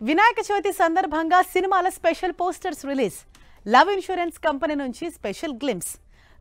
వినాయక చవితి సందర్భంగా సినిమాల special posters release. Love insurance company నుంచి special glimpse.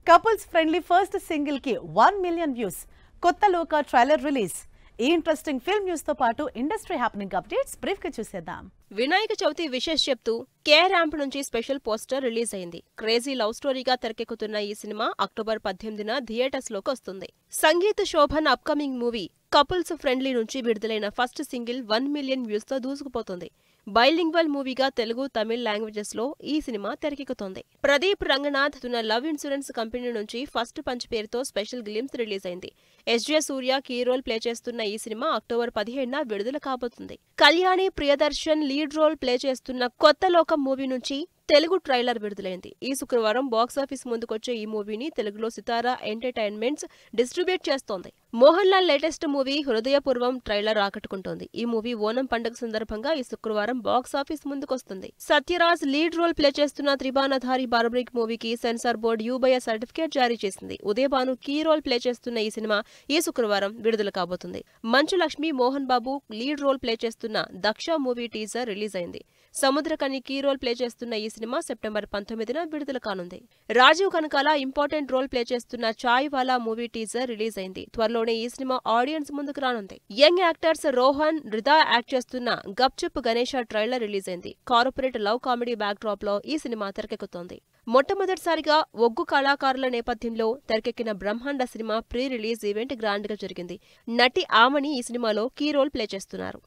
Couples friendly first single కి 1 million views. Kotha Loka trailer release. ఈ interesting film news తో పాటు ఇండస్ట్రీ హ్యాపెనింగ్ అప్డేట్స్ బ్రీఫ్ గా చూసేద్దాం. వినాయక చవితి విశేష్ చెప్తూ కే ర్యాంప్ నుంచి స్పెషల్ పోస్టర్ రిలీజ్ అయింది. క్రేజీ లవ్ స్టోరీగా తెరకెక్కుతున్న ఈ సినిమా అక్టోబర్ 18న థియేటర్స్ లోకి వస్తుంది. Sangeeth Shobhan upcoming movie couples friendly నుంచి విడుదలైన ఫస్ట్ సింగిల్ 1 మిలియన్ వ్యూస్ తో దూసుకుపోతుంది. బైలింగ్వల్ మూవీగా తెలుగు, తమిళ్ లాంగ్వేజెస్ లో ఈ సినిమా తెరకెక్కుతోంది. ప్రదీప్ రంగనాథ్ తన లవ్ ఇన్సూరెన్స్ కంపెనీ నుంచి ఫస్ట్ పంచ్ పేరుతో స్పెషల్ గ్లింప్స్ రిలీజ్ అయింది. SJ Surya key role play చేస్తున్న ఈ సినిమా అక్టోబర్ 17న విడుదల కాబోతుంది. Kalyani Priyadarshan lead role play చేస్తున్న కొత్త లోకం మూవీ నుంచి తెలుగు ట్రైలర్ విడుదలైంది. ఈ శుక్రవారం బాక్సాఫీస్ ముందుకొచ్చే ఈ మూవీని తెలుగులో సితారా ఎంటర్టైన్మెంట్స్ డిస్ట్రిబ్యూట్ చేస్తోంది. Mohan Lal latest movie Hridayapoorvam trailer ఆకట్టుకుంటోంది. ఈ మూవీ ఓనం పండుగ సందర్భంగా ఈ శుక్రవారం బాక్సాఫీస్ ముందుకొస్తుంది. సత్యరాజ్ లీడ్ రోల్ ప్లే చేస్తున్న త్రిబాణధారి బార్బరిక్ మూవీకి సెన్సార్ బోర్డు యూబయ సర్టిఫికేట్ జారీ చేసింది. ఉదయభాను కీ రోల్ ప్లే చేస్తున్న ఈ సినిమా ఈ శుక్రవారం విడుదల కాబోతుంది. Manchu Lakshmi, Mohan Babu lead role play చేస్తున్న దక్ష మూవీ టీజర్ రిలీజ్ అయింది. సముద్రకని కీ రోల్ ప్లే చేస్తున్న ఈ సినిమా సెప్టెంబర్ 19న విడుదల కానుంది. Rajeev Kanakala important role play చేస్తున్న Chai Wala movie teaser release అయింది. త్వరలోనే ఈ సినిమా ఆడియన్స్ ముందుకు రానుంది. Young actors Rohan, Rida act చేస్తున్న గప్చుప్ గణేష ట్రైలర్ రిలీజ్ అయింది. Corporate love comedy backdrop లో ఈ సినిమా తెరకెక్కుతోంది. మొట్టమొదటిసారిగా ఒగ్గు కళాకారుల నేపథ్యంలో తెరకెక్కిన బ్రహ్మాండ cinema pre release event grand గా జరిగింది. నటి ఆమని ఈ సినిమాలో కీ రోల్ ప్లే చేస్తున్నారు.